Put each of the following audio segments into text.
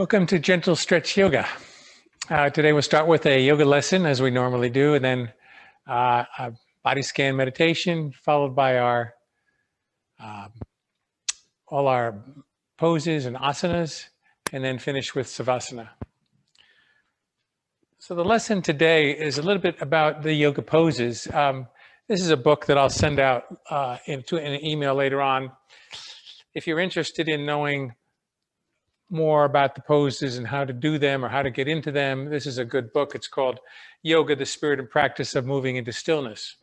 Welcome to Gentle Stretch Yoga. Today we'll start with a yoga lesson as we normally do, and then a body scan meditation followed by our all our poses and asanas, and then finish with Savasana. So the lesson today is a little bit about the yoga poses. This is a book that I'll send out in an email later on. If you're interested in knowing more about the poses and how to do them or how to get into them, this is a good book. It's called Yoga, the Spirit and Practice of Moving into Stillness.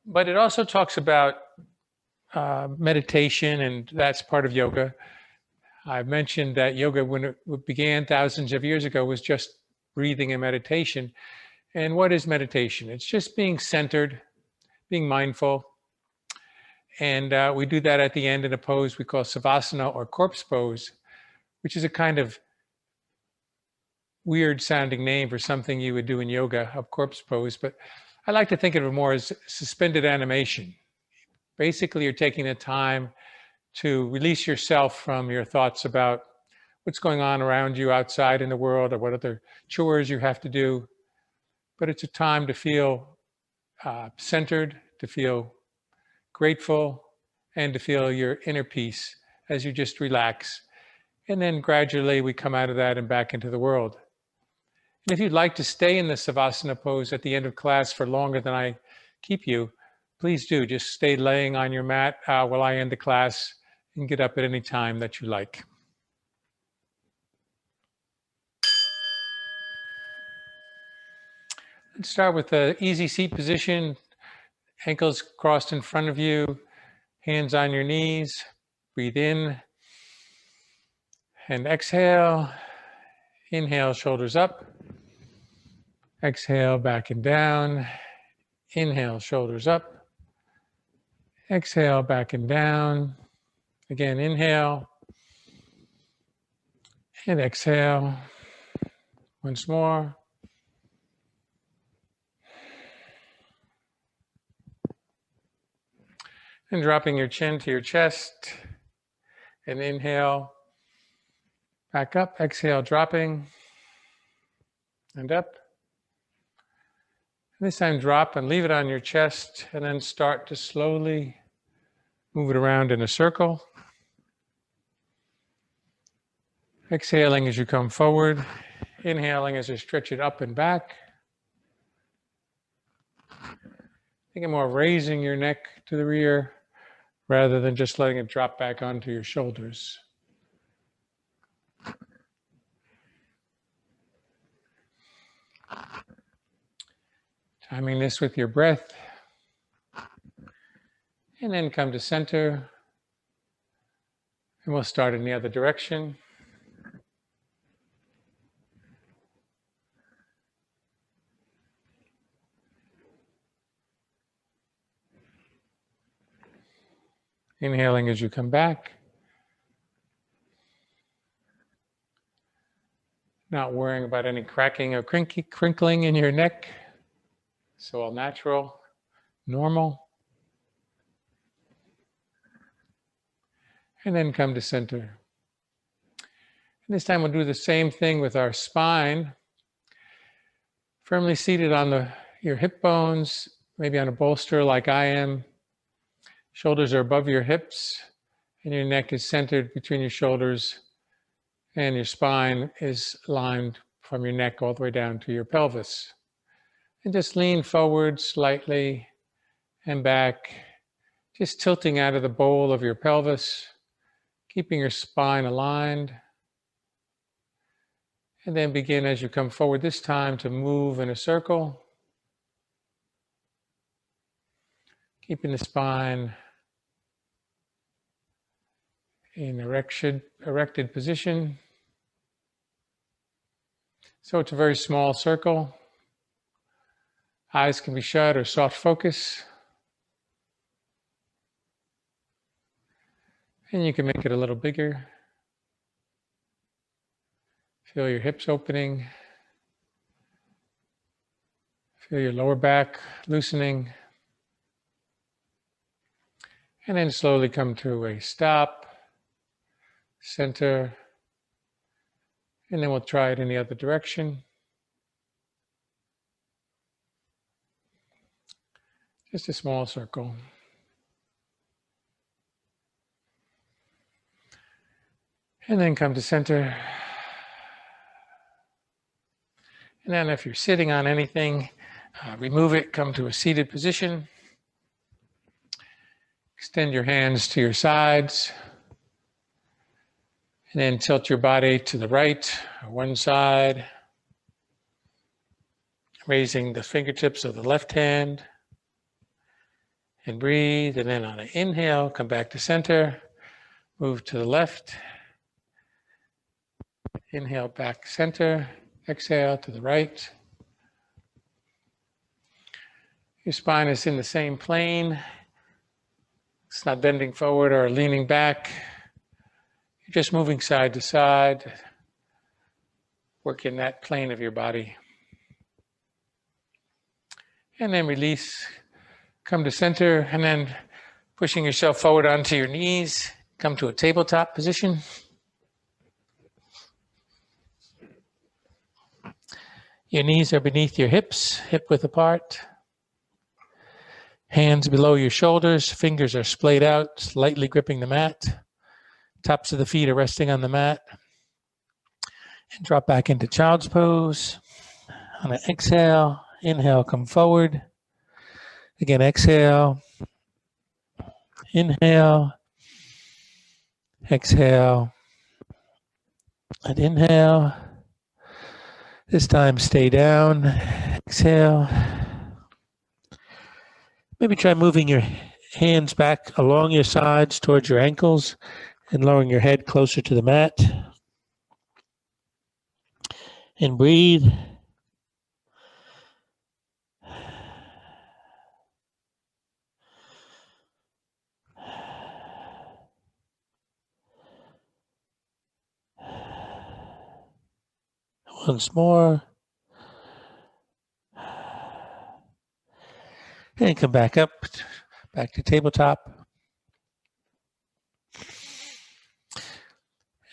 But it also talks about meditation, and that's part of yoga. I mentioned that yoga, when it began thousands of years ago, was just breathing and meditation. And what is meditation? It's just being centered, being mindful. And we do that at the end in a pose we call Savasana or corpse pose, which is a kind of weird sounding name for something you would do in yoga, of corpse pose. But I like to think of it more as suspended animation. Basically, you're taking the time to release yourself from your thoughts about what's going on around you outside in the world or what other chores you have to do. But it's a time to feel centered, to feel grateful, and to feel your inner peace as you just relax. And then gradually we come out of that and back into the world. And if you'd like to stay in the Savasana pose at the end of class for longer than I keep you, please do. Just stay laying on your mat while I end the class and get up at any time that you like. Let's start with the easy seat position. Ankles crossed in front of you, hands on your knees. Breathe in and exhale. Inhale, shoulders up. Exhale, back and down. Inhale, shoulders up. Exhale, back and down. Again, inhale and exhale. Once more. And dropping your chin to your chest. And inhale, back up. Exhale, dropping. And up. This time drop and leave it on your chest, and then start to slowly move it around in a circle. Exhaling as you come forward. Inhaling as you stretch it up and back. Think more of raising your neck to the rear rather than just letting it drop back onto your shoulders. Timing this with your breath. And then come to center. And we'll start in the other direction. Inhaling as you come back. Not worrying about any cracking or crinkling in your neck. So all natural, normal. And then come to center. And this time we'll do the same thing with our spine. Firmly seated on your hip bones, maybe on a bolster like I am. Shoulders are above your hips, and your neck is centered between your shoulders, and your spine is lined from your neck all the way down to your pelvis. And just lean forward slightly and back, just tilting out of the bowl of your pelvis, keeping your spine aligned. And then begin as you come forward this time to move in a circle, keeping the spine in erected position. So it's a very small circle. Eyes can be shut or soft focus. And you can make it a little bigger. Feel your hips opening. Feel your lower back loosening. And then slowly come to a stop, center, And then we'll try it in the other direction. Just a small circle. And then come to center. And then if you're sitting on anything, remove it, come to a seated position. Extend your hands to your sides. And then tilt your body to the right, or one side. Raising the fingertips of the left hand. And breathe. And then on an inhale, come back to center. Move to the left. Inhale, back center. Exhale to the right. Your spine is in the same plane. It's not bending forward or leaning back. You're just moving side to side, working that plane of your body. And then release, come to center, and then pushing yourself forward onto your knees, come to a tabletop position. Your knees are beneath your hips, hip width apart. Hands below your shoulders, fingers are splayed out, lightly gripping the mat. Tops of the feet are resting on the mat. And drop back into child's pose. On an exhale, inhale, come forward. Again, exhale. Inhale. Exhale. And inhale. This time, stay down. Exhale. Maybe try moving your hands back along your sides towards your ankles and lowering your head closer to the mat. And breathe. Once more. And come back up, back to tabletop.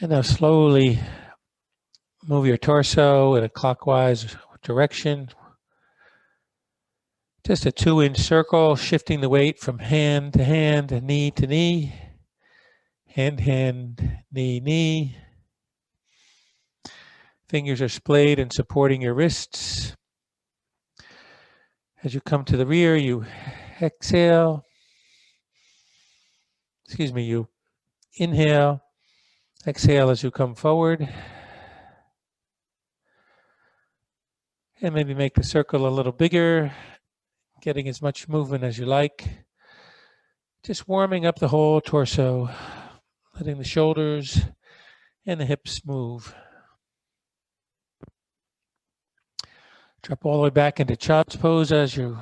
And now slowly move your torso in a clockwise direction. Just a 2-inch circle, shifting the weight from hand to hand and knee to knee. Hand, hand, knee, knee. Fingers are splayed and supporting your wrists. As you come to the rear, you exhale. You inhale. Exhale as you come forward. And maybe make the circle a little bigger, getting as much movement as you like. Just warming up the whole torso, letting the shoulders and the hips move. Drop all the way back into child's pose as you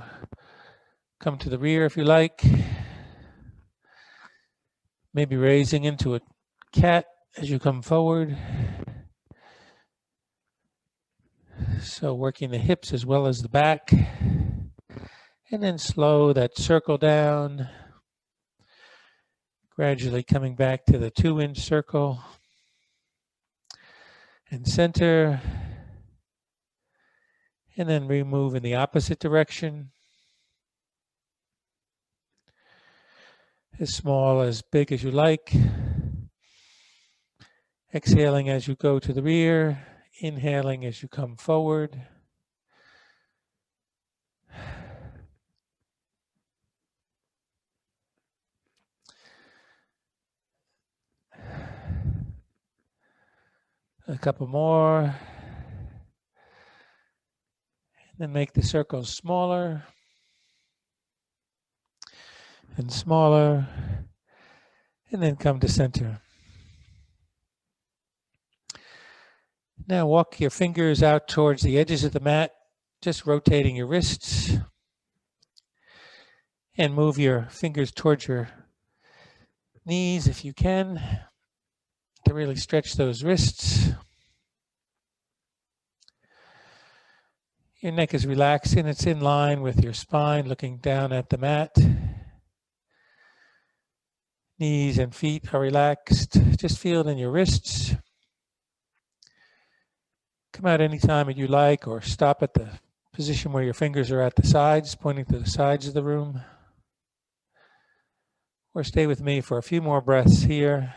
come to the rear if you like. Maybe raising into a cat as you come forward. So working the hips as well as the back. And then slow that circle down. Gradually coming back to the 2-inch circle. And center. And then remove in the opposite direction. As small, as big as you like. Exhaling as you go to the rear. Inhaling as you come forward. A couple more. Then make the circles smaller and smaller, and then come to center. Now walk your fingers out towards the edges of the mat, just rotating your wrists, and move your fingers towards your knees if you can, to really stretch those wrists. Your neck is relaxed and it's in line with your spine, looking down at the mat. Knees and feet are relaxed. Just feel it in your wrists. Come out anytime that you like, or stop at the position where your fingers are at the sides, pointing to the sides of the room. Or stay with me for a few more breaths here.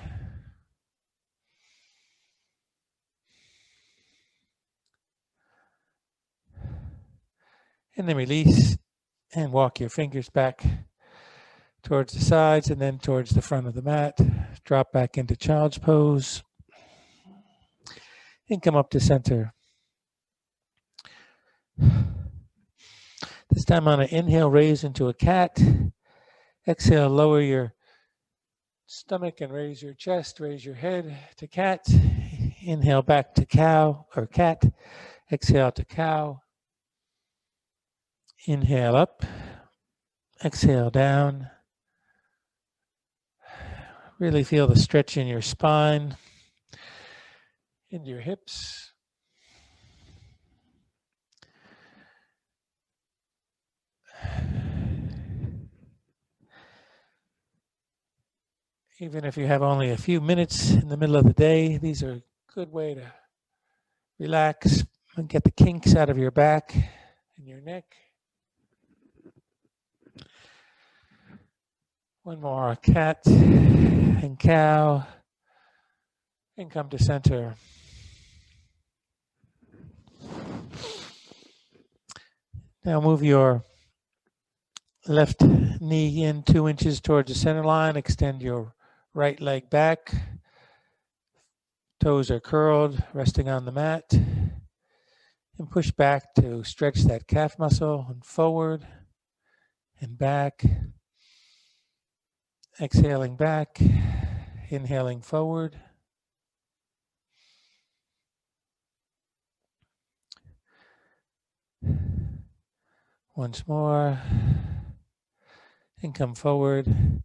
And then release and walk your fingers back towards the sides and then towards the front of the mat. Drop back into child's pose and come up to center. This time on an inhale, raise into a cat. Exhale, lower your stomach and raise your chest, raise your head to cat. Inhale back to cow or cat. Exhale to cow. Inhale up. Exhale down. Really feel the stretch in your spine, in your hips. Even if you have only a few minutes in the middle of the day, these are a good way to relax and get the kinks out of your back and your neck. One more, cat and cow, and come to center. Now move your left knee in 2 inches towards the center line. Extend your right leg back. Toes are curled, resting on the mat. And push back to stretch that calf muscle and forward and back. Exhaling back, inhaling forward. Once more, and come forward.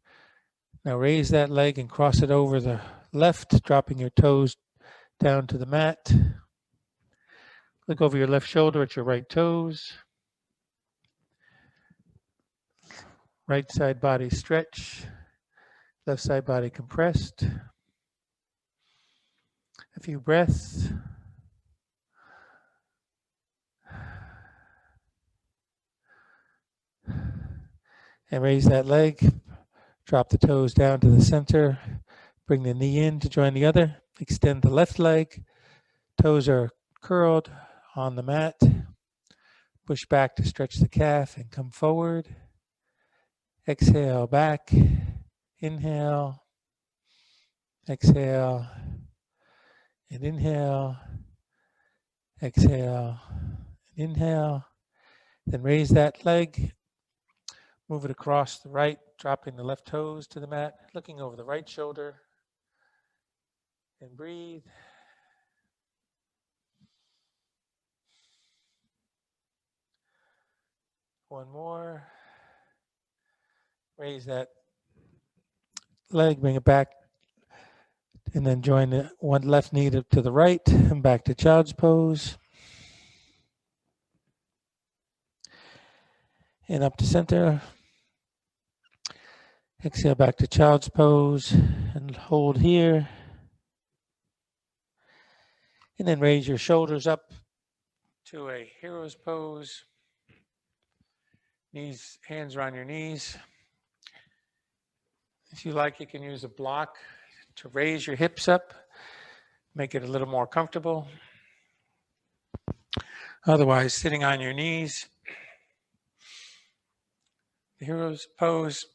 Now raise that leg and cross it over the left, dropping your toes down to the mat. Look over your left shoulder at your right toes. Right side body stretch. Left side body compressed. A few breaths. And raise that leg. Drop the toes down to the center. Bring the knee in to join the other. Extend the left leg. Toes are curled on the mat. Push back to stretch the calf and come forward. Exhale back. Inhale. Exhale. And inhale. Exhale. And inhale. Then raise that leg. Move it across the right, dropping the left toes to the mat, looking over the right shoulder. And breathe. One more. Raise that leg, bring it back, and then join the one left knee to the right and back to child's pose. And up to center. Exhale back to child's pose and hold here. And then raise your shoulders up to a hero's pose. Knees, hands are on your knees. If you like, you can use a block to raise your hips up, make it a little more comfortable. Otherwise, sitting on your knees, the hero's pose.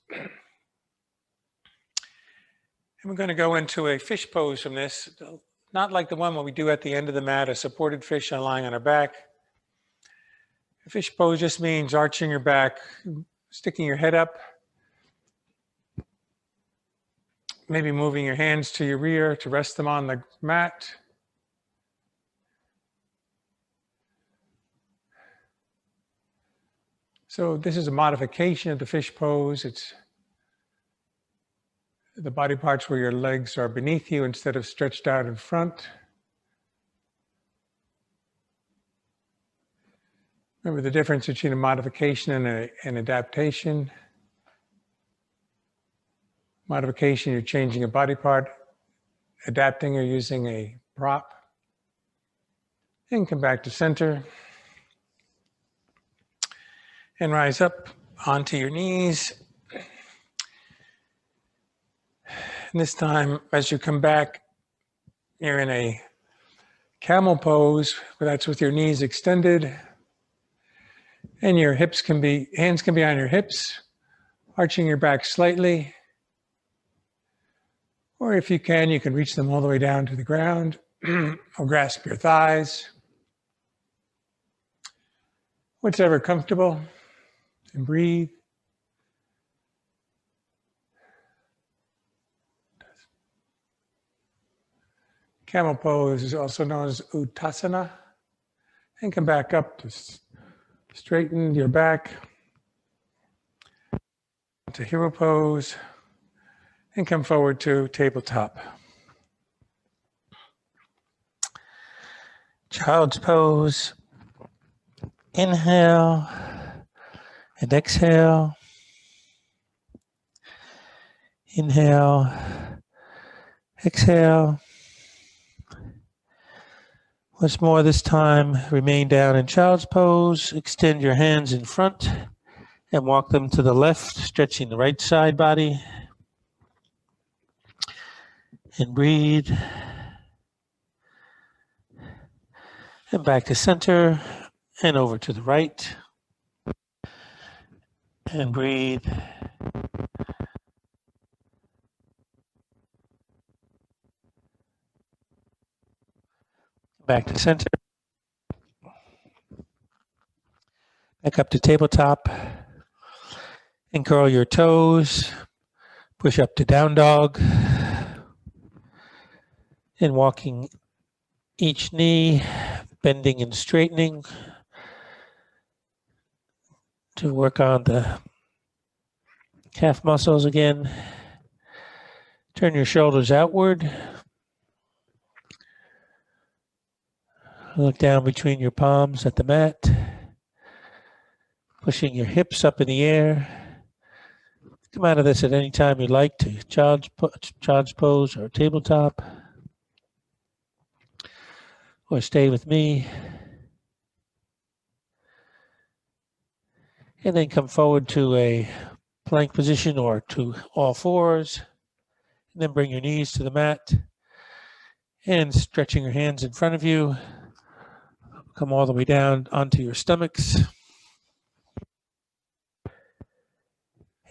And we're going to go into a fish pose from this, not like the one what we do at the end of the mat, a supported fish lying on our back. A fish pose just means arching your back, sticking your head up, maybe moving your hands to your rear to rest them on the mat. So this is a modification of the fish pose. It's the body parts where your legs are beneath you instead of stretched out in front. Remember the difference between a modification and an adaptation. Modification, you're changing a body part. Adapting, you're using a prop. And come back to center. And rise up onto your knees. And this time, as you come back, you're in a camel pose, where that's with your knees extended. And your hands can be on your hips, arching your back slightly. Or if you can reach them all the way down to the ground or grasp your thighs. Whatever comfortable. And breathe. Camel pose is also known as Uttasana. And come back up to straighten your back. To hero pose. And come forward to tabletop. Child's pose. Inhale and exhale. Inhale, exhale. Once more this time, remain down in child's pose. Extend your hands in front and walk them to the left, stretching the right side body. And breathe. And back to center and over to the right. And breathe. Back to center. Back up to tabletop. And curl your toes. Push up to down dog. And walking each knee, bending and straightening to work on the calf muscles again. Turn your shoulders outward. Look down between your palms at the mat. Pushing your hips up in the air. Come out of this at any time you'd like to. Child's pose or tabletop. Or stay with me. And then come forward to a plank position or to all fours. And then bring your knees to the mat. And stretching your hands in front of you. Come all the way down onto your stomachs.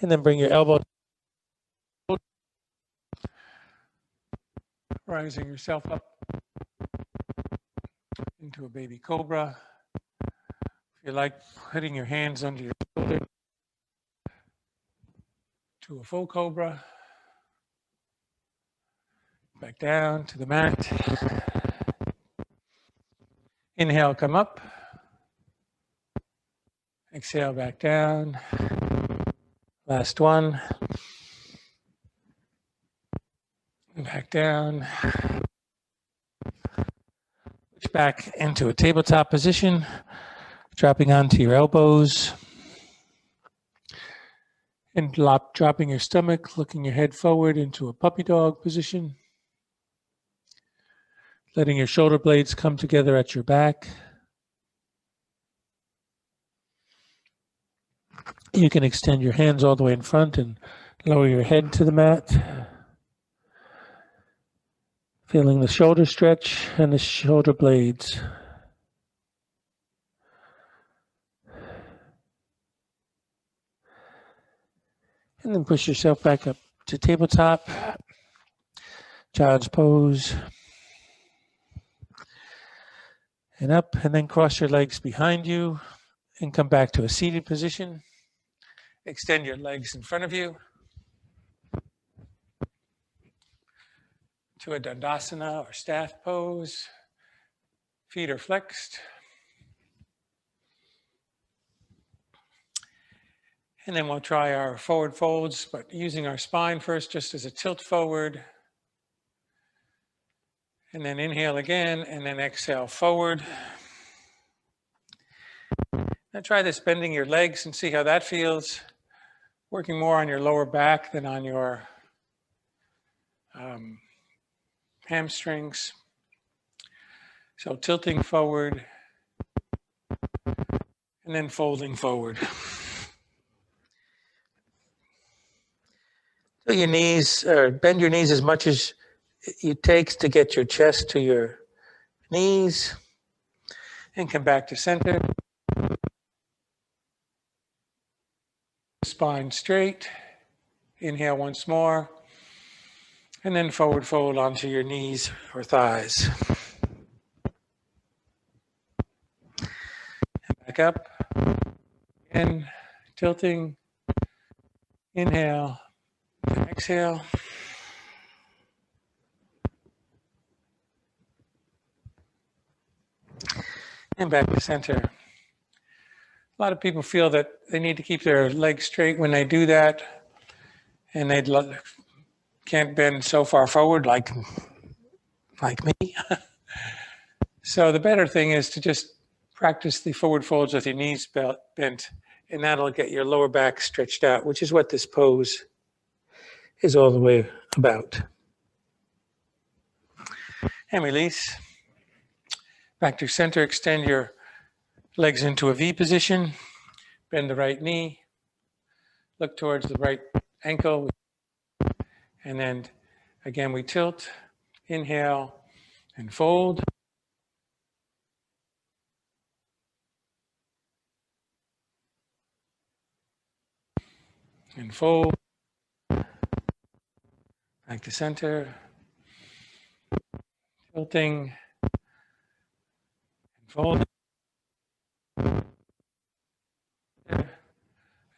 And then bring your elbow. Rising yourself up into a baby cobra. If you like, putting your hands under your shoulder to a full cobra. Back down to the mat. Inhale, come up. Exhale, back down. Last one. Back down. Switch back into a tabletop position, dropping onto your elbows. And dropping your stomach, looking your head forward into a puppy dog position. Letting your shoulder blades come together at your back. You can extend your hands all the way in front and lower your head to the mat. Feeling the shoulder stretch and the shoulder blades. And then push yourself back up to tabletop. Child's pose. And up, and then cross your legs behind you and come back to a seated position. Extend your legs in front of you to a Dandasana or staff pose. Feet are flexed. And then we'll try our forward folds, but using our spine first just as a tilt forward. And then inhale again, and then exhale forward. Now try this, bending your legs and see how that feels. Working more on your lower back than on your hamstrings. So tilting forward and then folding forward. So your knees, or bend your knees as much as it takes to get your chest to your knees, and come back to center. Spine straight. Inhale once more, and then forward fold onto your knees or thighs. And back up, and tilting. Inhale, and exhale. And back to center. A lot of people feel that they need to keep their legs straight when they do that, and they can't bend so far forward like me. So the better thing is to just practice the forward folds with your knees bent, and that'll get your lower back stretched out, which is what this pose is all the way about. And release. Back to center, extend your legs into a V position, bend the right knee, look towards the right ankle, and then again we tilt, inhale, and fold. And fold. Back to center, tilting, and folding.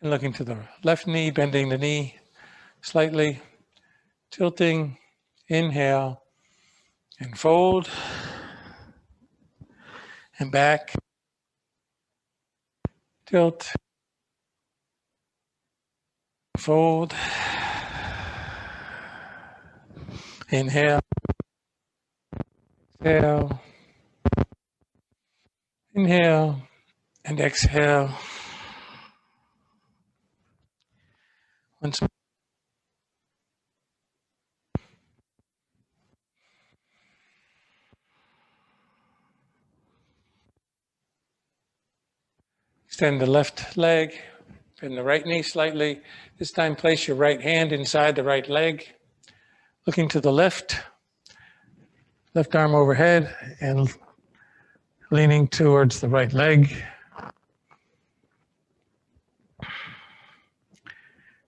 And looking to the left knee, bending the knee slightly, tilting, inhale, and fold, and back, tilt, fold, inhale, exhale, inhale, and exhale. Once more. Extend the left leg, bend the right knee slightly. This time place your right hand inside the right leg, looking to the left arm overhead and leaning towards the right leg.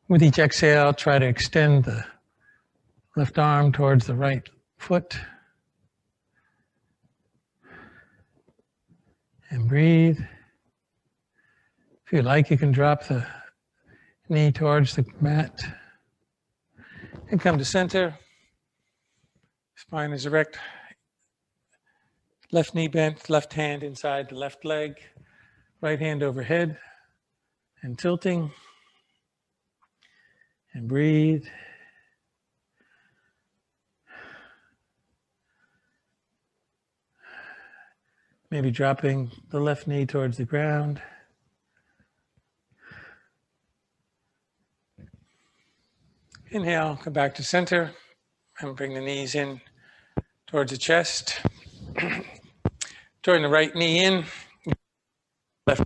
With each exhale, try to extend the left arm towards the right foot. And breathe. If you like, you can drop the knee towards the mat and come to center. Spine is erect. Left knee bent, left hand inside the left leg, right hand overhead and tilting. And breathe. Maybe dropping the left knee towards the ground. Inhale, come back to center and bring the knees in towards the chest. Turn the right knee in, left.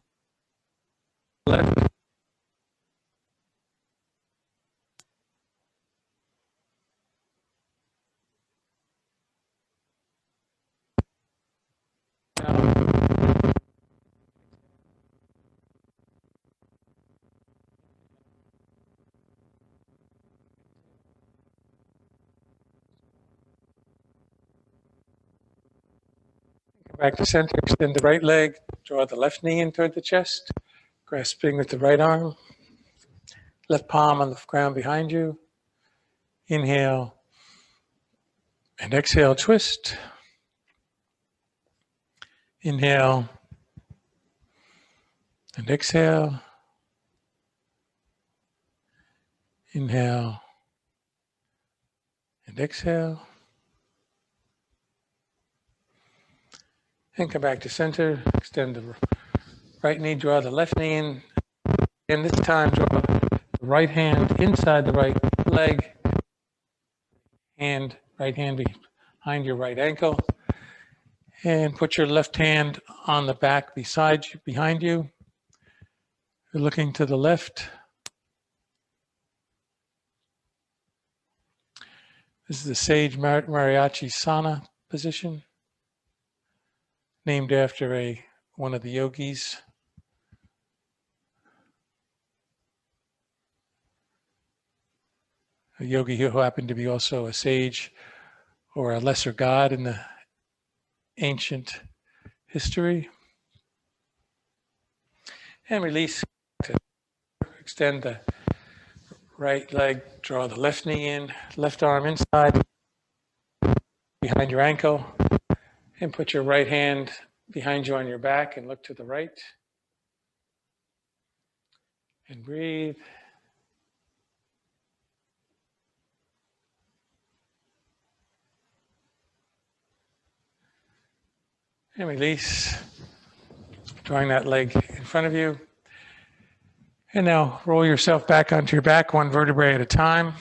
Back to center, extend the right leg, draw the left knee in toward the chest, grasping with the right arm, left palm on the ground behind you. Inhale and exhale, twist. Inhale and exhale. Inhale and exhale. And come back to center, extend the right knee, draw the left knee in, and this time draw the right hand inside the right leg, right hand behind your right ankle, And put your left hand on the back behind you. You're looking to the left. This is the Sage Mariachi Sana position, named after one of the yogis. A yogi who happened to be also a sage or a lesser god in the ancient history. And release. Extend the right leg, draw the left knee in, left arm inside, behind your ankle, and put your right hand behind you on your back and look to the right. And breathe. And release. Drawing that leg in front of you. And now roll yourself back onto your back, one vertebrae at a time.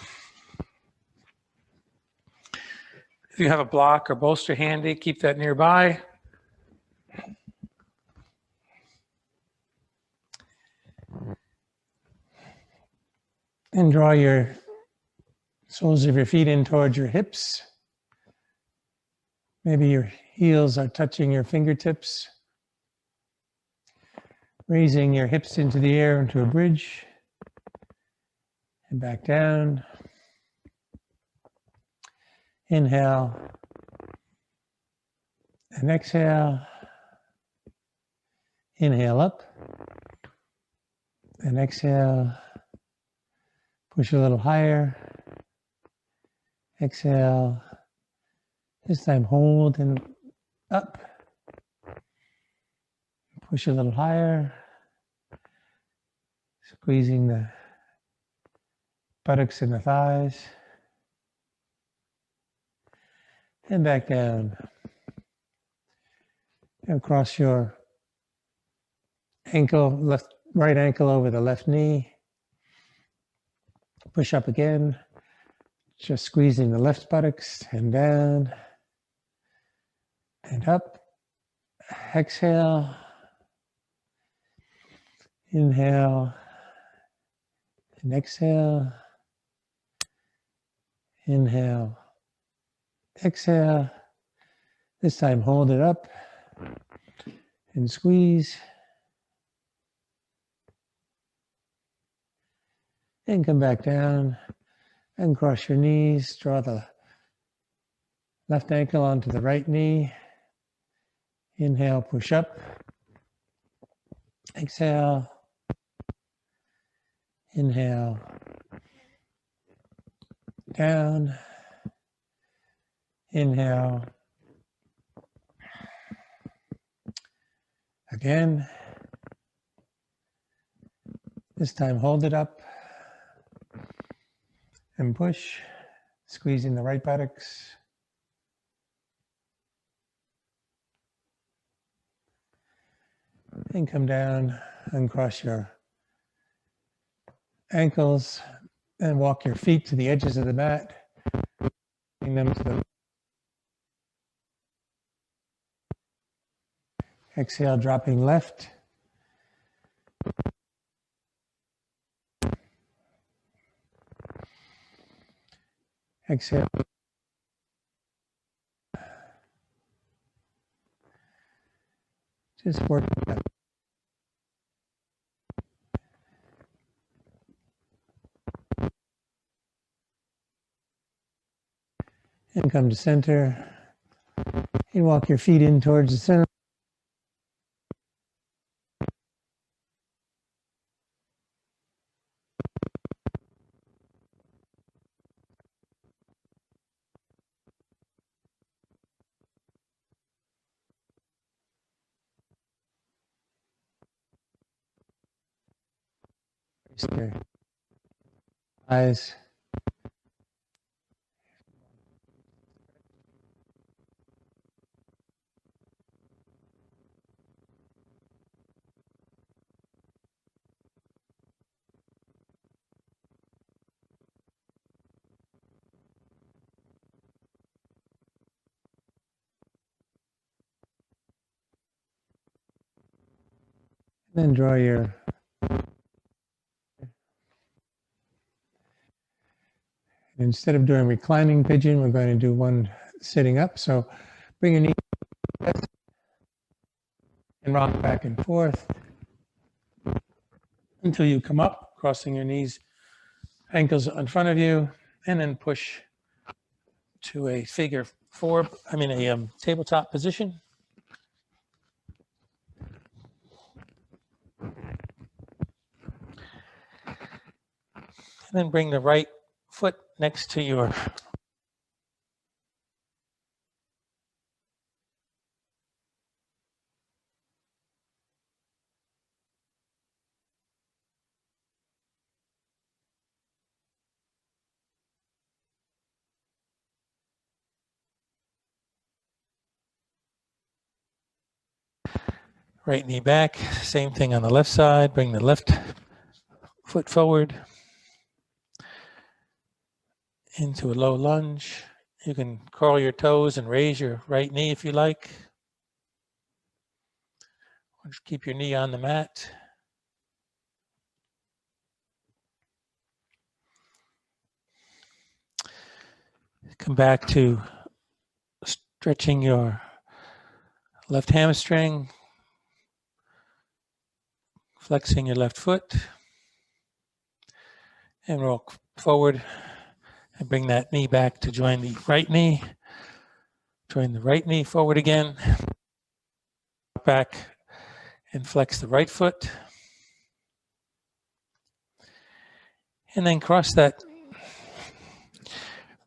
If you have a block or bolster handy, keep that nearby. And draw your soles of your feet in towards your hips. Maybe your heels are touching your fingertips. Raising your hips into the air into a bridge. And back down. Inhale. And exhale. Inhale up. And exhale. Push a little higher. Exhale. This time hold and up. Push a little higher. Squeezing the buttocks and the thighs. And back down. And cross your ankle, right ankle over the left knee. Push up again. Just squeezing the left buttocks and down. And up. Exhale. Inhale. And exhale. Inhale. Exhale. This time hold it up and squeeze. And come back down and cross your knees. Draw the left ankle onto the right knee. Inhale, push up. Exhale. Inhale. Down. Inhale. Again. This time hold it up and push, squeezing the right buttocks. And come down, uncross your ankles and walk your feet to the edges of the mat. Bring them to the exhale, dropping left. Exhale. Just work that. And come to center. And walk your feet in towards the center. Your eyes. Then draw your instead of doing reclining pigeon, we're going to do one sitting up. So bring your knee and rock back and forth until you come up, crossing your knees, ankles in front of you, and then push to a tabletop position. And then bring the right foot next to your right knee back. Same thing on the left side. Bring the left foot forward into a low lunge. You can curl your toes and raise your right knee if you like. Or just keep your knee on the mat. Come back to stretching your left hamstring, flexing your left foot, and roll forward and bring that knee back to join the right knee. Join the right knee forward again. Back and flex the right foot. And then cross that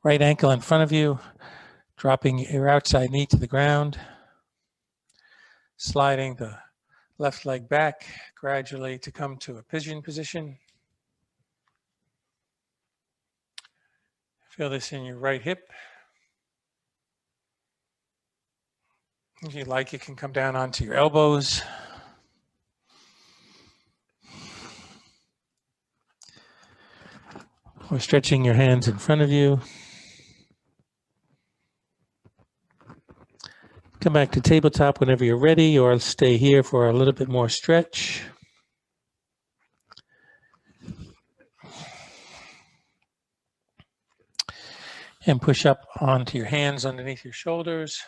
right ankle in front of you, dropping your outside knee to the ground, sliding the left leg back gradually to come to a pigeon position. Feel this in your right hip. If you like, you can come down onto your elbows. Or stretching your hands in front of you. Come back to tabletop whenever you're ready, or stay here for a little bit more stretch. And push up onto your hands underneath your shoulders.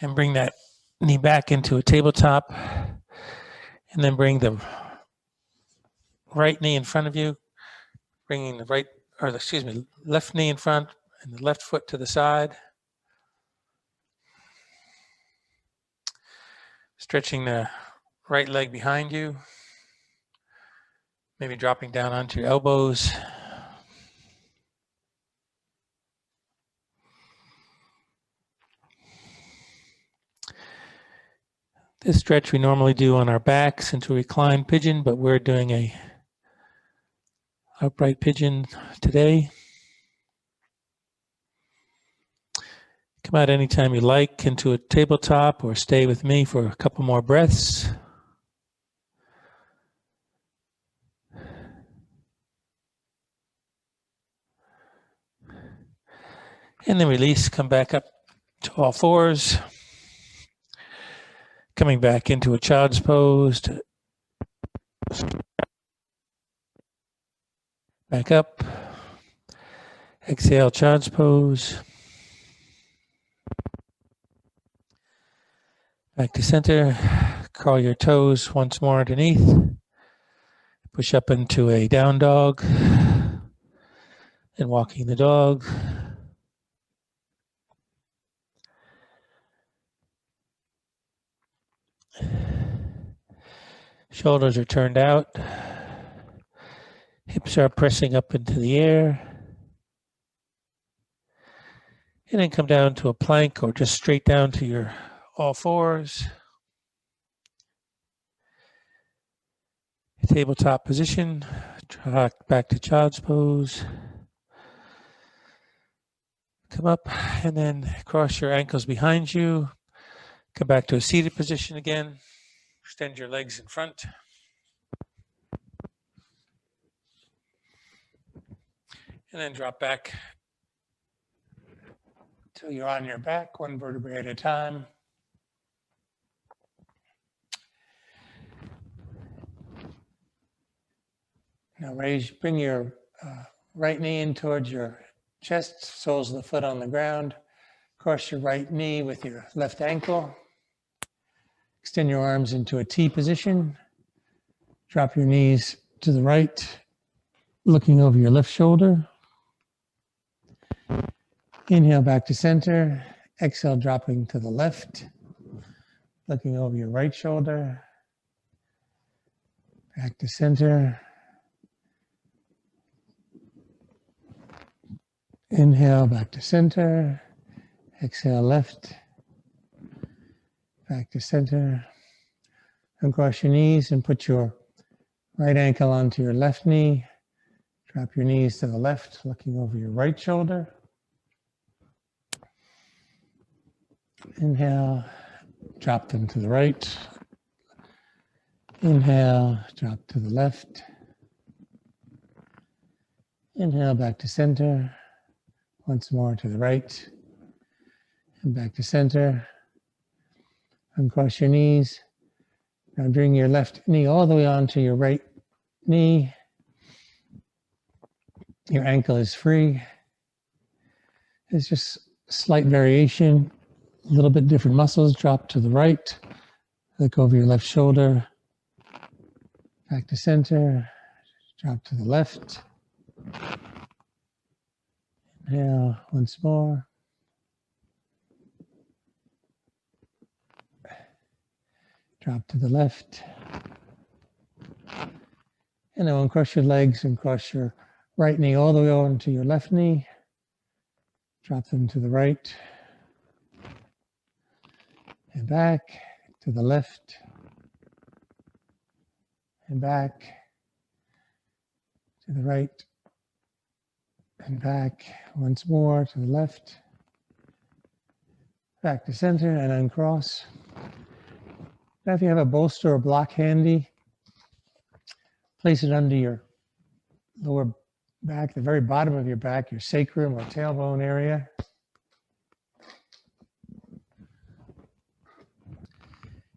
And bring that knee back into a tabletop. And then bring the right knee in front of you, bringing the left knee in front and the left foot to the side. Stretching the right leg behind you. Maybe dropping down onto your elbows. This stretch we normally do on our backs into a reclined pigeon, but we're doing a upright pigeon today. Come out anytime you like into a tabletop or stay with me for a couple more breaths. And then release, come back up to all fours. Coming back into a child's pose. Back up. Exhale, child's pose. Back to center. Curl your toes once more underneath. Push up into a down dog. And walking the dog. Shoulders are turned out. Hips are pressing up into the air. And then come down to a plank or just straight down to your all fours. Tabletop position. Back to child's pose. Come up and then cross your ankles behind you. Come back to a seated position again. Extend your legs in front. And then drop back till you're on your back, one vertebrae at a time. Now bring your right knee in towards your chest, soles of the foot on the ground. Cross your right knee with your left ankle. Extend your arms into a T position. Drop your knees to the right, looking over your left shoulder. Inhale back to center. Exhale, dropping to the left, looking over your right shoulder. Back to center. Inhale, back to center. Exhale, left. Back to center. Uncross your knees and put your right ankle onto your left knee. Drop your knees to the left, looking over your right shoulder. Inhale, drop them to the right. Inhale, drop to the left. Inhale, back to center. Once more to the right. And back to center. Uncross your knees. Now bring your left knee all the way onto your right knee. Your ankle is free. It's just slight variation. A little bit different muscles. Drop to the right. Look over your left shoulder. Back to center. Drop to the left. Inhale once more. Drop to the left. And then uncross your legs and cross your right knee all the way over to your left knee. Drop them to the right. And back to the left. And back to the right. And back once more to the left. Back to center and uncross. Now if you have a bolster or block handy, place it under your lower back, the very bottom of your back, your sacrum or tailbone area.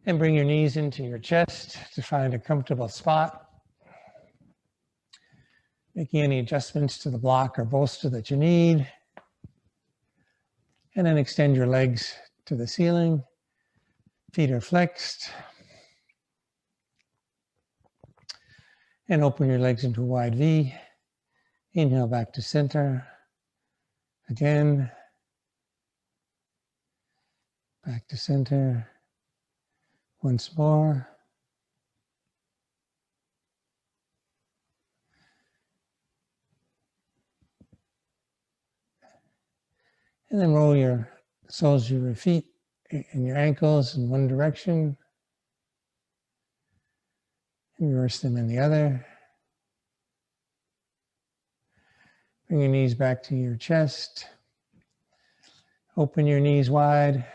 And bring your knees into your chest to find a comfortable spot. Making any adjustments to the block or bolster that you need. And then extend your legs to the ceiling. Feet are flexed. And open your legs into a wide V. Inhale back to center. Again. Back to center. Once more. And then roll your soles of your feet and your ankles in one direction. And reverse them in the other. Bring your knees back to your chest. Open your knees wide.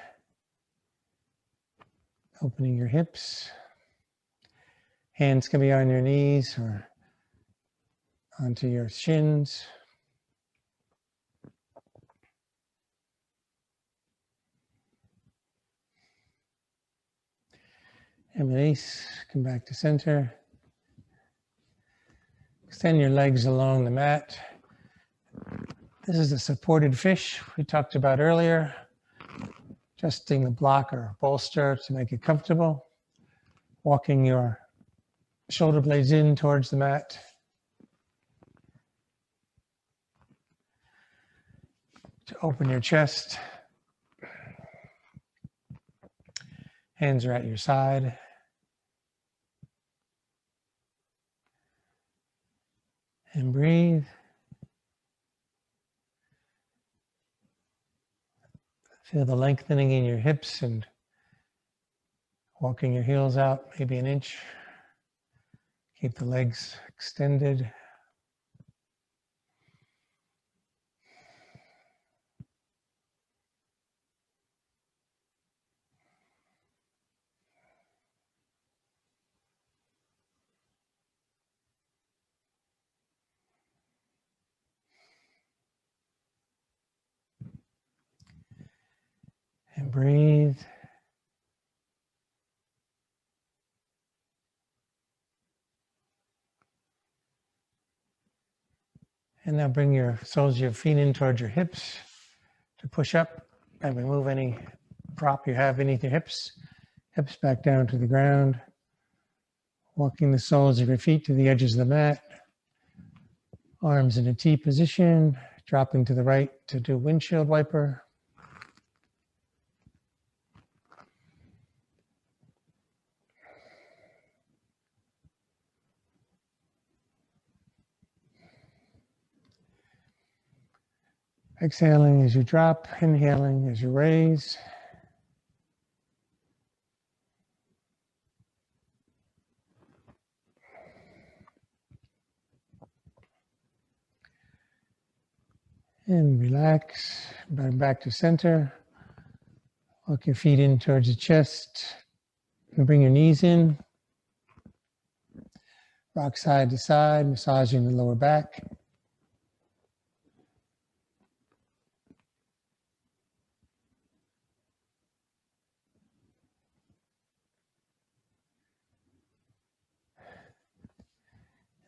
Opening your hips. Hands can be on your knees or onto your shins. And release, come back to center. Extend your legs along the mat. This is a supported fish we talked about earlier. Adjusting the block or bolster to make it comfortable. Walking your shoulder blades in towards the mat. To open your chest. Hands are at your side. And breathe. Feel the lengthening in your hips and walking your heels out maybe an inch. Keep the legs extended. And breathe. And now bring your soles of your feet in towards your hips to push up and remove any prop you have beneath your hips. Hips back down to the ground. Walking the soles of your feet to the edges of the mat. Arms in a T position. Dropping to the right to do windshield wiper. Exhaling as you drop, inhaling as you raise. And relax, back to center. Walk your feet in towards the chest. And bring your knees in. Rock side to side, massaging the lower back.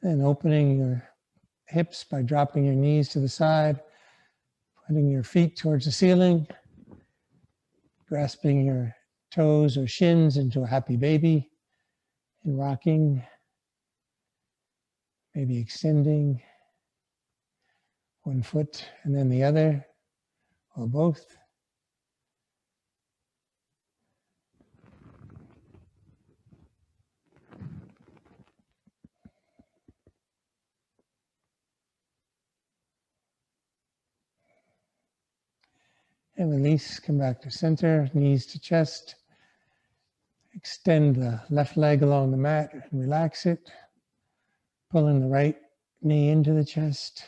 And opening your hips by dropping your knees to the side, putting your feet towards the ceiling, grasping your toes or shins into a happy baby, and rocking, maybe extending one foot and then the other, or both. And release, come back to center, knees to chest. Extend the left leg along the mat and relax it. Pulling the right knee into the chest.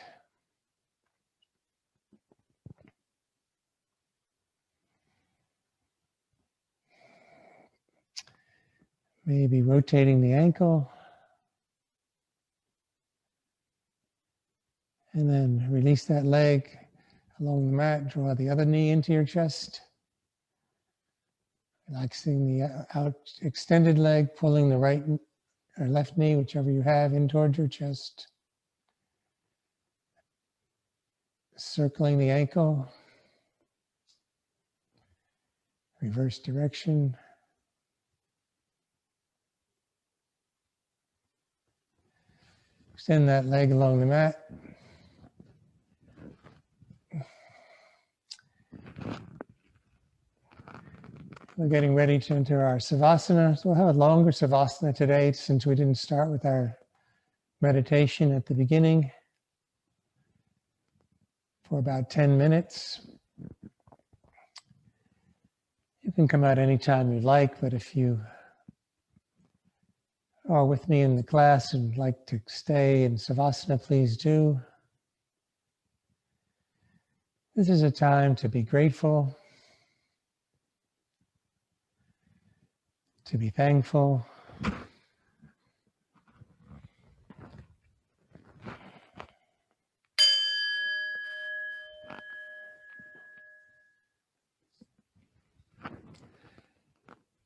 Maybe rotating the ankle. And then release that leg along the mat. Draw the other knee into your chest. Relaxing the out extended leg, pulling the right or left knee, whichever you have, in towards your chest. Circling the ankle. Reverse direction. Extend that leg along the mat. We're getting ready to enter our Savasana. So we'll have a longer Savasana today since we didn't start with our meditation at the beginning for about 10 minutes. You can come out anytime you like, but if you are with me in the class and like to stay in Savasana, please do. This is a time to be grateful, to be thankful,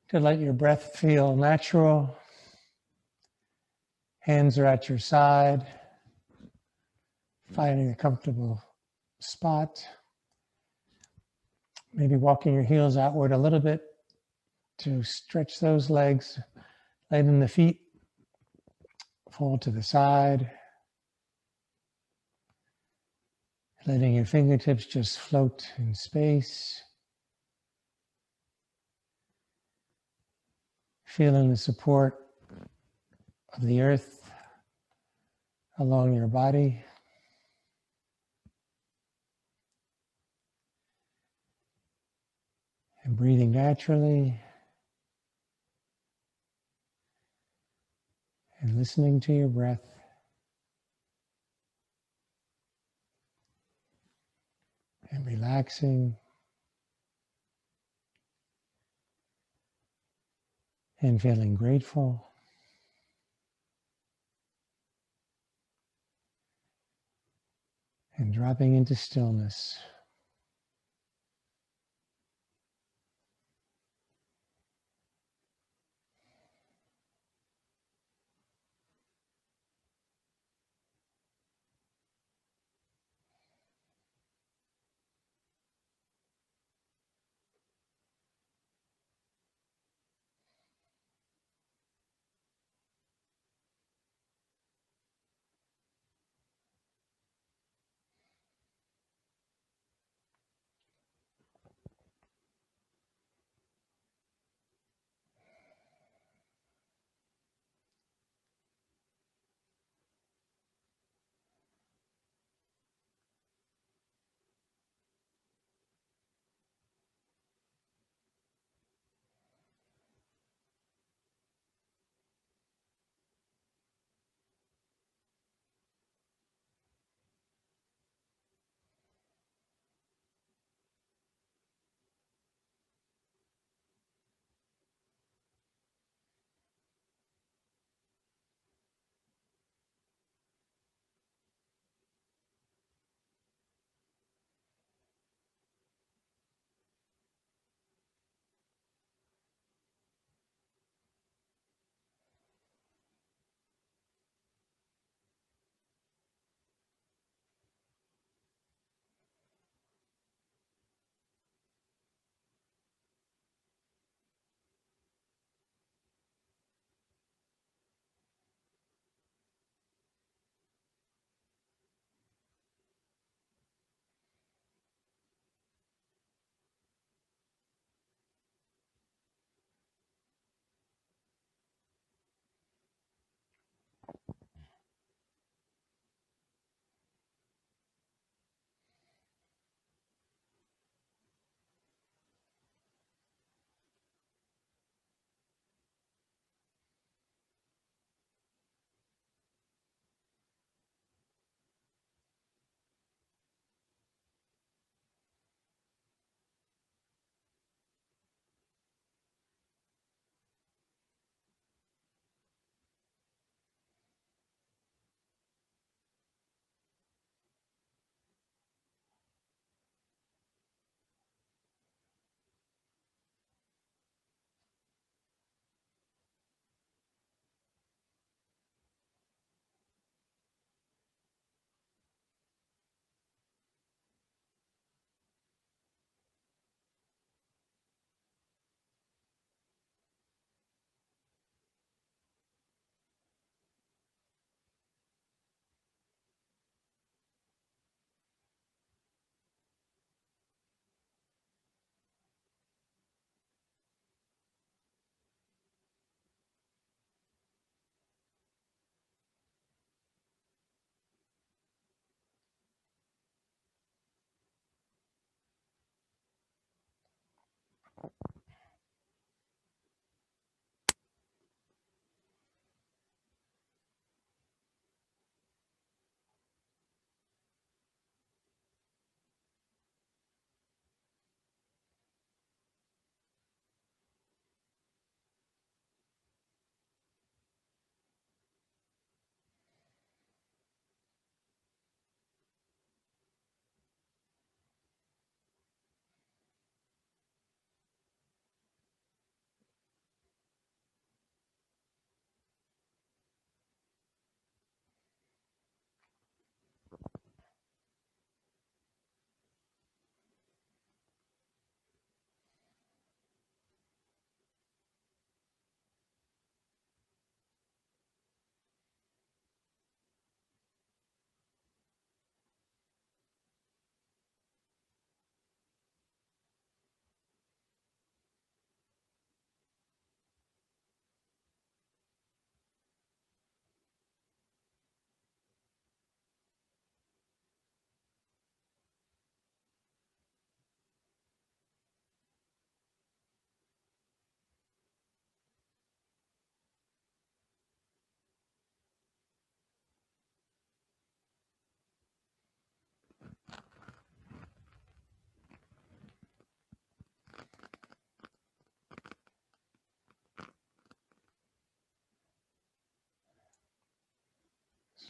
to let your breath feel natural. Hands are at your side, finding a comfortable spot. Maybe walking your heels outward a little bit to stretch those legs, letting the feet fall to the side, letting your fingertips just float in space, feeling the support of the earth along your body. And breathing naturally and listening to your breath. And relaxing and feeling grateful. And dropping into stillness.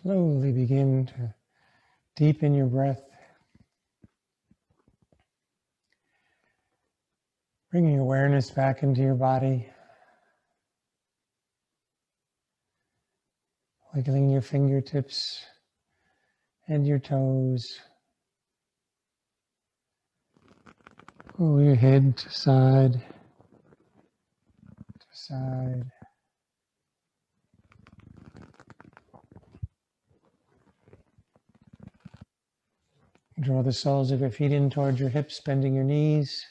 Slowly begin to deepen your breath, bringing awareness back into your body, wiggling your fingertips and your toes. Pull your head to side to side. Draw the soles of your feet in towards your hips, bending your knees.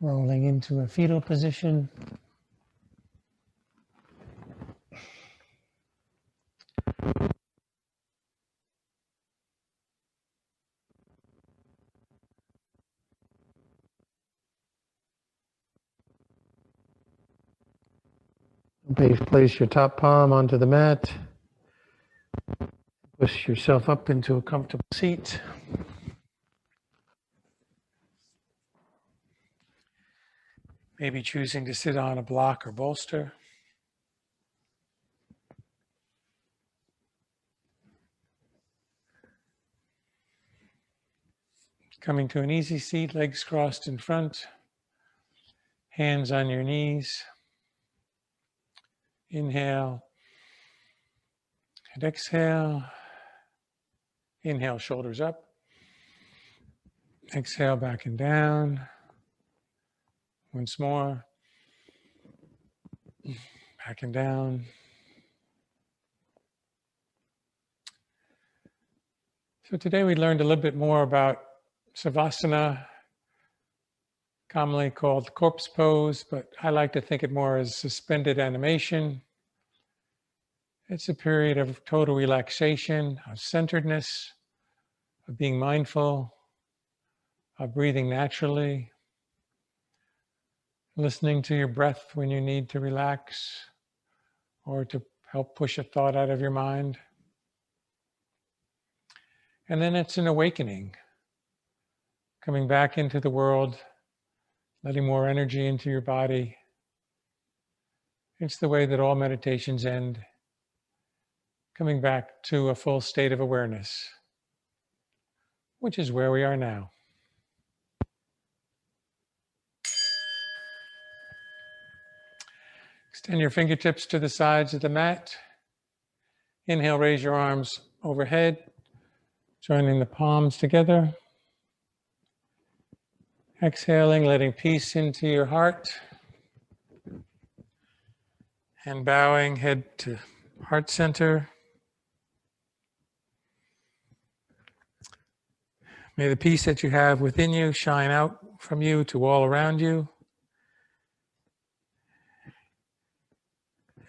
Rolling into a fetal position. Place your top palm onto the mat. Push yourself up into a comfortable seat. Maybe choosing to sit on a block or bolster. Coming to an easy seat, legs crossed in front, hands on your knees. Inhale and exhale. Inhale, shoulders up. Exhale, back and down. Once more. Back and down. So today we learned a little bit more about Savasana, commonly called corpse pose, but I like to think it more as suspended animation. It's a period of total relaxation, of centeredness, of being mindful, of breathing naturally, listening to your breath when you need to relax or to help push a thought out of your mind. And then it's an awakening, coming back into the world, letting more energy into your body. It's the way that all meditations end, coming back to a full state of awareness, which is where we are now. Extend your fingertips to the sides of the mat. Inhale, raise your arms overhead, joining the palms together. Exhaling, letting peace into your heart. And bowing, head to heart center. May the peace that you have within you shine out from you to all around you.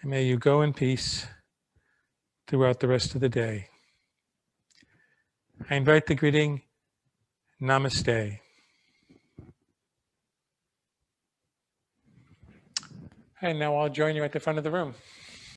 And may you go in peace throughout the rest of the day. I invite the greeting, Namaste. And now I'll join you at the front of the room.